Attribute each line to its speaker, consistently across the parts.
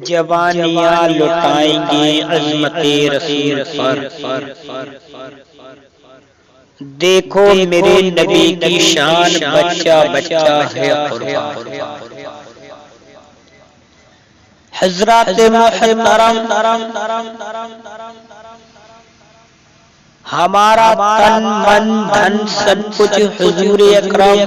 Speaker 1: جوانیاں لٹائیں گے عظمت رسول پر، دیکھو میرے نبی کی شان بچہ بچہ ہے قربان۔ حضرات محترم، ہمارا تن من دھن سب کچھ حضور اکرم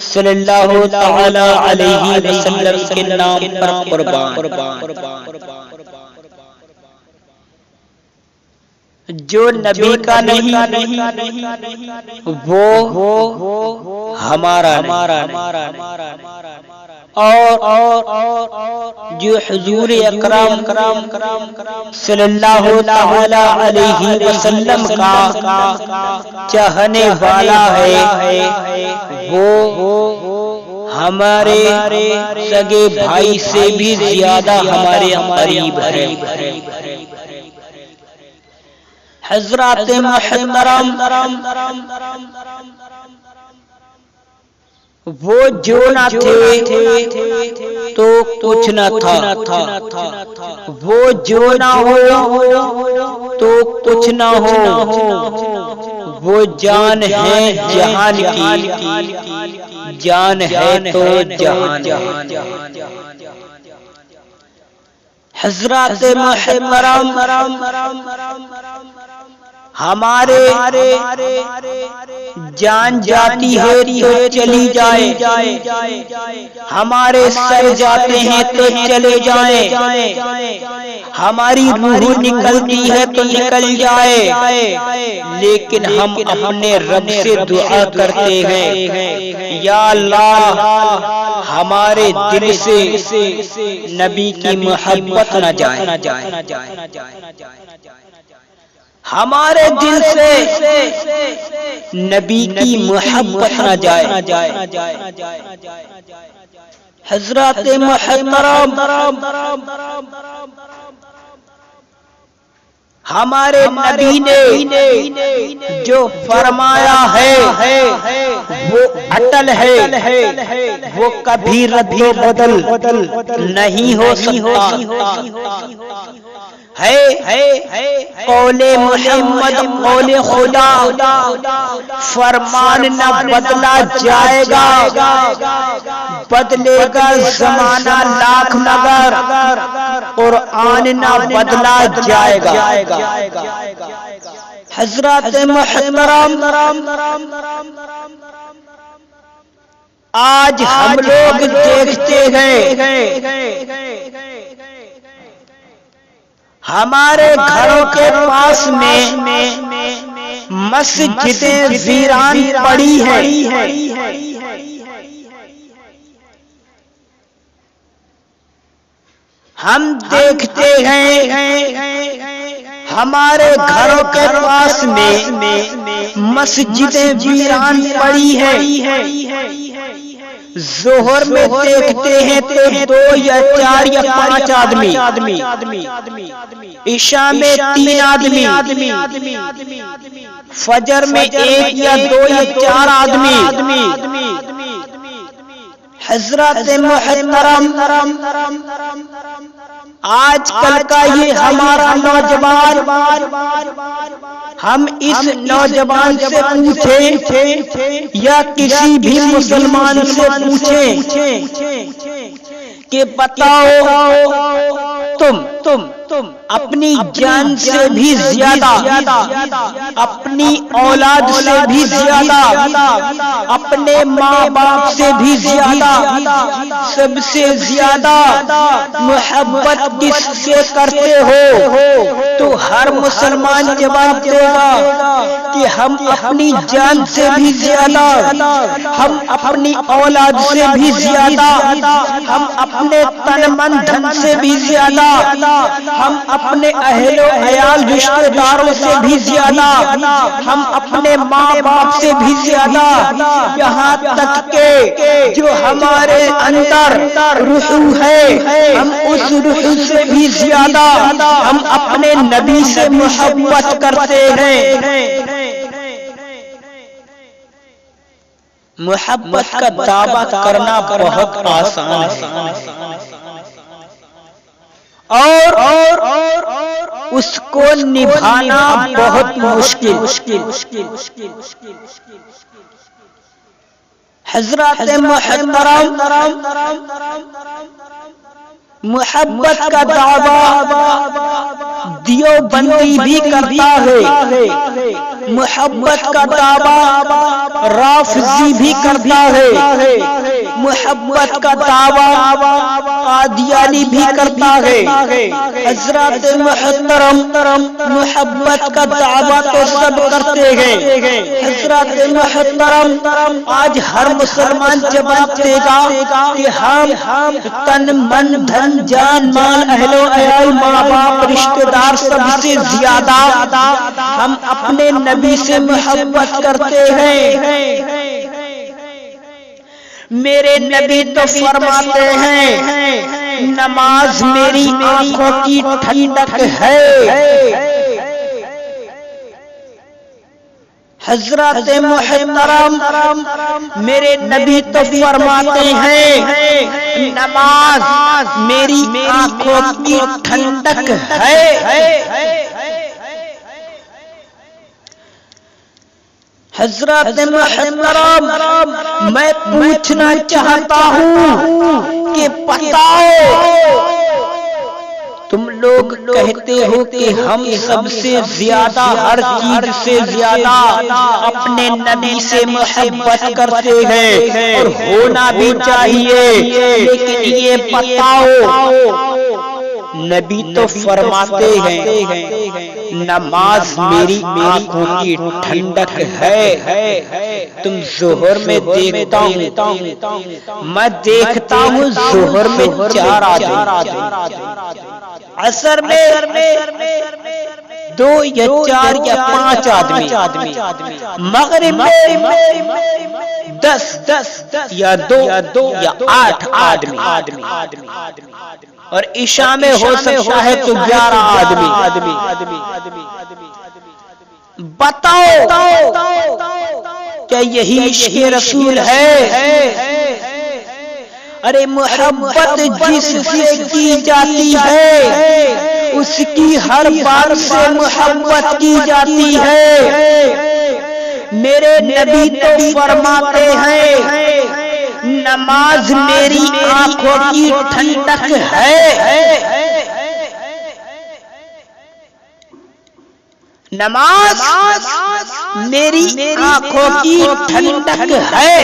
Speaker 1: صلی اللہ تعالی علیہ وسلم کے نام پر قربان۔ جو نبی کا نہیں وہ ہمارا اور جو حضور اکرم صلی اللہ تعالی علیہ وسلم کا چاہنے والا ہے وہ ہمارے سگے بھائی سے بھی زیادہ ہمارے قریب ہے۔ حضرات محترم، وہ جو نہ تھے تو کچھ نہ تھا، وہ جو نہ ہو تو کچھ نہ ہو، وہ جان ہے جہان کی، جان ہے تو جہان۔ حضرات محترم، ہمارے جان جاتی ہے تو چلی جائے، ہمارے سر جاتے ہیں تو چلے جائیں، ہماری روح نکلتی ہے تو نکل جائے، لیکن ہم اپنے رب سے دعا کرتے ہیں یا اللہ ہمارے دل سے نبی کی محبت نہ جائے، ہمارے دل سے نبی کی محبت نہ جائے۔ حضرات محترم، ہمارے نبی نے جو فرمایا ہے وہ اٹل ہے، وہ کبھی رد و بدل نہیں ہو سکتا ہے۔ قول محمد قول خدا، فرمان نہ بدلا جائے گا، بدلے گا زمانہ لاکھ مگر قرآن نہ بدلا جائے گا۔ حضرات محترم، آج ہم لوگ دیکھتے ہیں ہمارے گھروں کے پاس میں مسجدیں ویران پڑی ہیں، ہم دیکھتے ہیں ہمارے گھروں کے پاس میں مسجدیں ویران پڑی ہیں، ظہر میں دیکھتے ہیں تو 2 یا 4 یا 5 آدمی، عشاء میں 3 آدمی، فجر میں 1 یا 2 یا 4 آدمی۔ حضرات محترم، آج کل کا یہ ہمارا نوجوان، ہم اس نوجوان سے پوچھیں یا کسی بھی مسلمان سے پوچھیں کہ بتاؤ تم اپنی جان سے بھی زیادہ، اپنی اولاد سے بھی زیادہ، اپنے ماں باپ سے بھی زیادہ، سب سے زیادہ محبت کس سے کرتے ہو؟ تو ہر مسلمان جواب دے گا کہ ہم اپنی جان سے بھی زیادہ، ہم اپنی اولاد سے بھی زیادہ، ہم اپنے تن من دھن سے بھی زیادہ، ہم اپنے اہل و عیال رشتہ داروں سے بھی زیادہ، ہم اپنے ماں باپ سے بھی زیادہ، یہاں تک کہ جو ہمارے اندر روح ہے ہم اس روح سے بھی زیادہ ہم اپنے نبی سے محبت کرتے ہیں۔ محبت کا دعویٰ کرنا بہت آسان ہے، اور اس کو نبھانا بہت مشکل۔ حضرات محترم، محبت کا دعویٰ دیوبندی بھی کرتا ہے، محبت کا دعویٰ رافضی بھی کرتا ہے، محبت کا دعویٰ قادیانی بھی کرتا ہے۔ حضرات محترم، محبت کا دعویٰ تو سب کرتے ہیں۔ حضرات محترم، آج ہر مسلمان جواب دے گا کہ ہم تن من دھن جان مال اہل و عیال ماں باپ رشتہ دار سب سے زیادہ ہم اپنے نبی سے محبت کرتے ہیں۔ میرے نبی تو فرماتے ہیں نماز میری آنکھوں کی ٹھنڈک ہے۔ حضرات محترم، میرے نبی تو فرماتے ہیں نماز میری آنکھوں کی ٹھنڈک ہے۔ حضرات محترم، میں پوچھنا چاہتا ہوں کہ بتاؤ، تم لوگ کہتے ہو کہ ہم سب سے زیادہ ہر چیز سے زیادہ اپنے نبی سے محبت کرتے ہیں اور ہونا بھی چاہیے، لیکن یہ بتاؤ، نبی تو فرماتے ہیں نماز میری آنکھوں کی ٹھنڈک ہے۔ تم ظہر میں دیکھتا ہوں، میں دیکھتا ہوں ظہر میں 4 آدمی، عصر میں 2 یا 4 یا 5 آدمی، مغرب میں 10 یا 2 یا 8 آدمی، اور عشاء میں ہو سکتا ہے تو 11 آدمی۔ بتاؤ کیا یہی عشق رسول ہے؟ ارے محبت جس سے کی جاتی ہے اس کی ہر بات سے محبت کی جاتی ہے۔ میرے نبی تو فرماتے ہیں نماز میری آنکھوں کی ٹھنڈک ہے۔ نماز میری آنکھوں کی ٹھنڈک ہے۔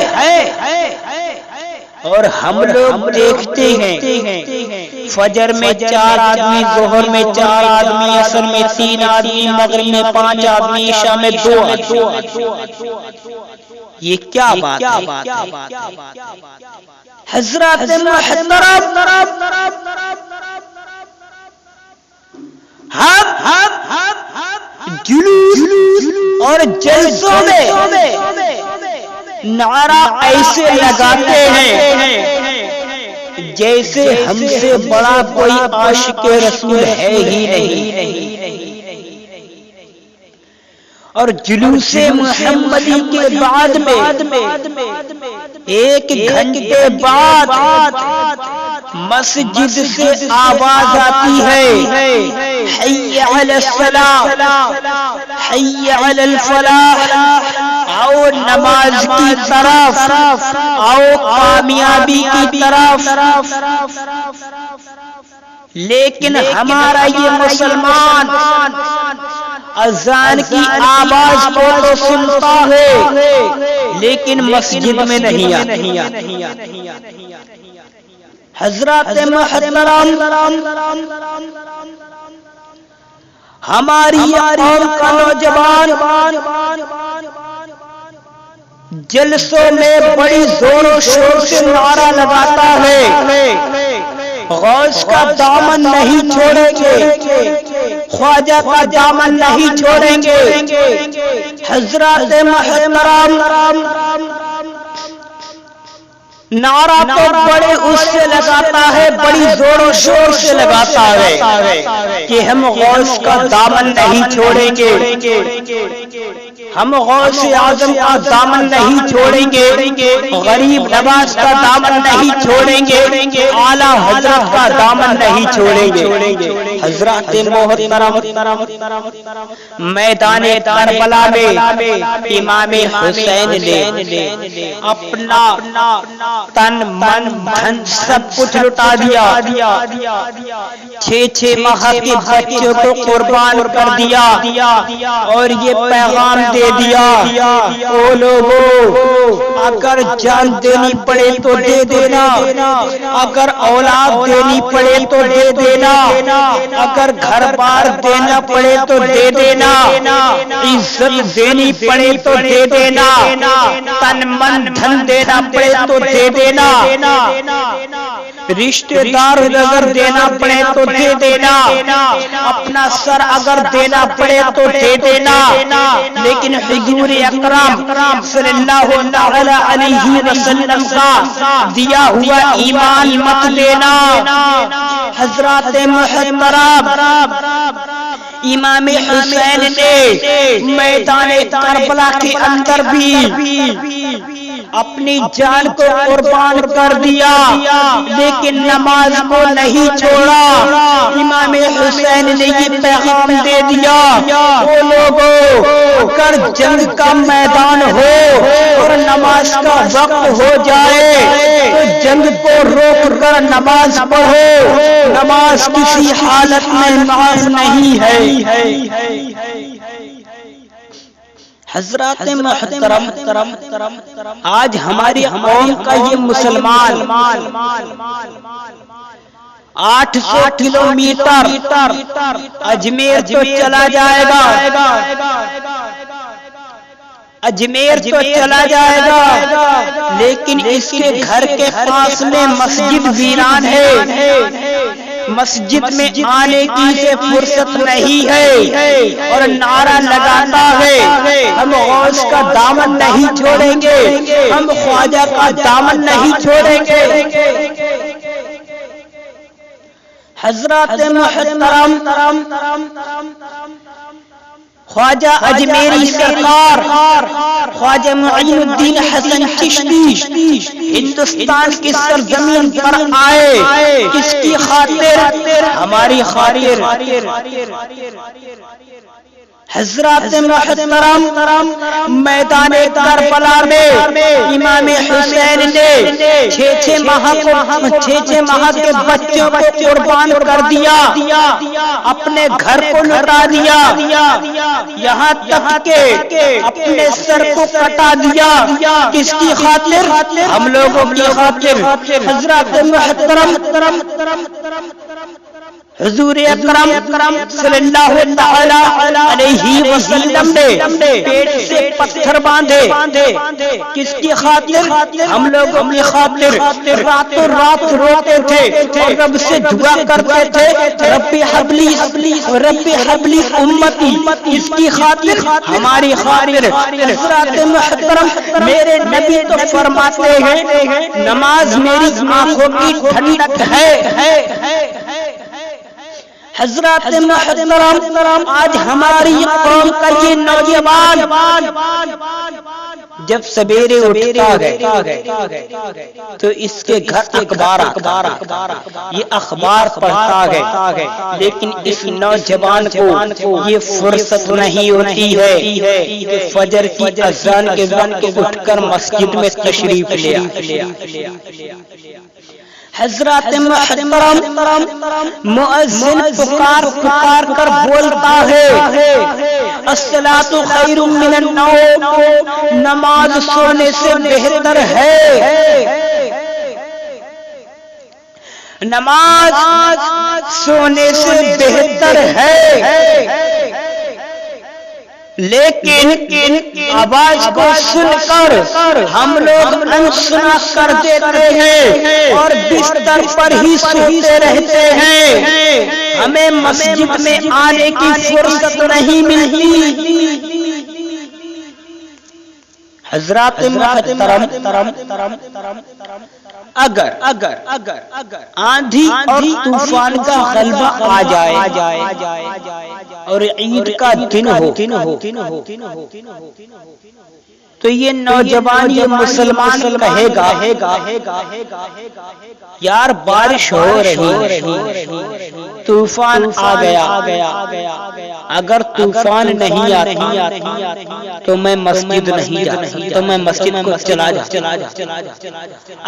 Speaker 1: اور ہم لوگ دیکھتے ہیں فجر میں 4 آدمی، ظہر میں 4 آدمی، عصر میں 3 آدمی، مغرب میں 5 آدمی، عشاء میں 2 آدمی۔ یہ کیا بات ہے؟ حضرات محترم، ہم جلوس اور جلسوں میں نعرہ ایسے لگاتے ہیں جیسے ہم سے بڑا کوئی عاشق رسول ہے ہی نہیں۔ اور جلوس محمدی کے بعد میں 1 گھنٹے بعد مسجد سے آواز آتی ہے حی علی الصلاۃ، حی علی الفلاح، آؤ نماز کی طرف، آؤ کامیابی کی طرف۔ لیکن ہمارا یہ مسلمان اذان کی آواز کو تو سنتا ہے لیکن مسجد میں نہیں آتا۔ حضرات محترم، ہماری قوم کا نوجوان جلسوں میں بڑی زور و شور سے نعرہ لگاتا ہے غوث کا دامن نہیں چھوڑیں گے، خواجہ کا دامن نہیں چھوڑیں گے۔ حضرات محترم، نعرہ تو بڑے اس سے لگاتا ہے، بڑی زور و شور سے لگاتا ہے کہ ہم غوث کا دامن نہیں چھوڑیں گے۔ ہم غوث اعظم کا دامن نہیں چھوڑیں گے، غریب نواز کا دامن نہیں چھوڑیں گے، اعلیٰ حضرت کا دامن نہیں چھوڑیں گے۔ حضرات محترم، میدان کربلا میں امام حسین نے اپنا تن من دھن سب کچھ لٹا دیا، 6 ماہ کے بچوں کو قربان کر دیا اور یہ پیغام دے دیا، او لوگوں اگر جان دینی پڑے تو دے دینا، اگر اولاد دینی پڑے تو دے دینا، اگر گھر بار دینا پڑے تو دے دینا، عزت دینی پڑے تو دے دینا، تن من دھن دینا پڑے تو دے دینا، رشتہ دار اگر دینا پڑے تو دے دینا، اپنا سر اگر دینا پڑے تو دے دینا، لیکن حضور اکرم صلی اللہ علیہ وسلم کا دیا ہوا ایمان مت دینا۔ حضرات محترم، امام حسین نے میدان کربلا کے اندر بھی اپنی جان کو قربان کر دیا، لیکن نماز کو نہیں چھوڑا۔ امام حسین نے یہ پیغام دے دیا، وہ لوگوں اگر جنگ کا میدان ہو اور نماز کا وقت ہو جائے تو جنگ کو روک کر نماز پڑھو، نماز کسی حالت میں معاف نہیں ہے۔ حضرات محترم، آج ہماری قوم کا یہ مسلمان 800 کلومیٹر اجمیر تو چلا جائے گا، اجمیر تو چلا جائے گا، لیکن اس کے گھر کے پاس میں مسجد ویران ہے، مسجد میں آنے کی سے فرصت نہیں ہے اور نعرہ لگاتا ہے ہم غوث کا دامن نہیں چھوڑیں گے، ہم خواجہ کا دامن نہیں چھوڑیں گے۔ حضرات محترم، خواجہ اجمیری سرکار خواجہ معین الدین حسن چشتی ہندوستان کی سرزمین پر آئے، کس کی خاطر؟ ہماری خاطر۔ حضرات محترم، میدان کربلا میں امام حسین نے 6 ماہ کے بچوں کو قربان کر دیا، اپنے گھر کو لٹا دیا، یہاں تک کہ اپنے سر کو کٹا دیا، کس کی خاطر؟ ہم لوگوں کی خاطر۔ حضرات محترم، حضور اکرم صلی اللہ علیہ وسلم نے پیٹ سے پتھر باندھے، کس کی خاطر؟ ہم لوگوں کی خاطر۔ راتوں رات روتے تھے اور رب سے دعا کرتے تھے، ربی حبلی امتی، کس کی خاطر؟ ہماری خاطر۔ حضرات محترم، میرے نبی تو فرماتے ہیں نماز میری آنکھوں کی ٹھنڈک ہے۔ حضرات محترم، آج ہماری قوم کا یہ نوجوان جب سویرے اٹھتا ہے تو اس کے گھر اخبار یہ اخبار پڑھتا ہے، لیکن اس نوجوان کو یہ فرصت نہیں ہوتی ہے کہ فجر کی اذان کے وقت اٹھ کر مسجد میں تشریف لے۔ حضرات محترم، مؤذن پکار کر بولتا ہے الصلاۃ خیر من النوم، نماز سونے سے بہتر ہے، نماز سونے سے بہتر ہے، لیکن آواز کو سن کر ہم لوگ انسنا کر دیتے ہیں اور بستر پر ہی سوتے رہتے ہیں، ہمیں مسجد میں آنے کی فرصت نہیں ملتی۔ حضرات محترم، اگر آندھی اور طوفان کا غلبہ آ جائے اور عید کا دن ہو تو یہ نوجوان یہ مسلمان کہے گا یار بارش ہو رہی طوفان آ گیا، اگر طوفان نہیں آتا تو میں مسجد نہیں جاتا، تو میں مسجد کو چلا جاتا۔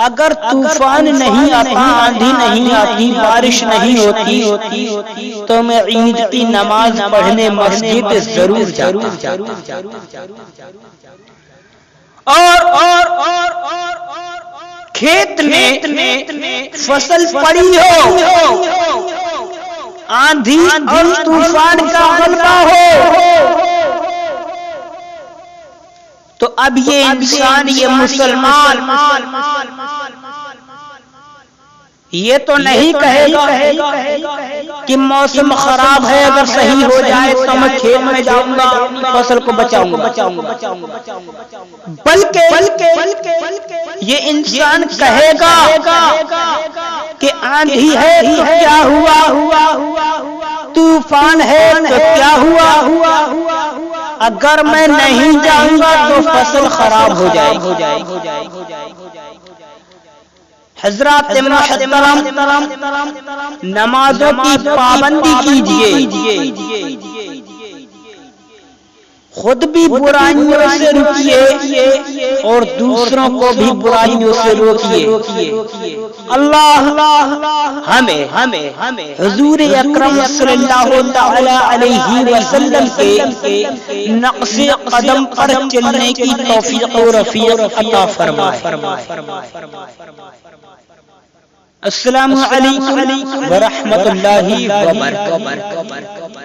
Speaker 1: اگر طوفان نہیں آتا، آندھی نہیں آتی، بارش نہیں ہوتی تو میں عید کی نماز پڑھنے مسجد ضرور جاتا۔ اور کھیت میں فصل پڑی ہو، آندھی اور طوفان کا غلبہ ہو، تو اب یہ انسان یہ مسلمان یہ تو نہیں کہے گا کہ موسم خراب ہے، اگر صحیح ہو جائے تو میں کھیت میں جاؤں گا، فصل کو بچاؤں گا، بلکہ یہ انسان کہے گا کہ آندھی ہے تو کیا ہوا، طوفان ہے تو کیا ہوا، اگر میں نہیں جاؤں گا تو فصل خراب ہو جائے گی۔ حضرات محترم، نمازوں کی پابندی کیجیے، خود بھی برائیوں سے رکیے اور دوسروں کو بھی برائیوں سے روکیے۔ اللہ ہمیں حضور اکرم صلی اللہ تعالی علیہ وسلم کے نقش قدم پر چلنے کی توفیق و رفیق عطا فرمائے۔ السلام علیکم ورحمۃ اللہ وبرکاتہ۔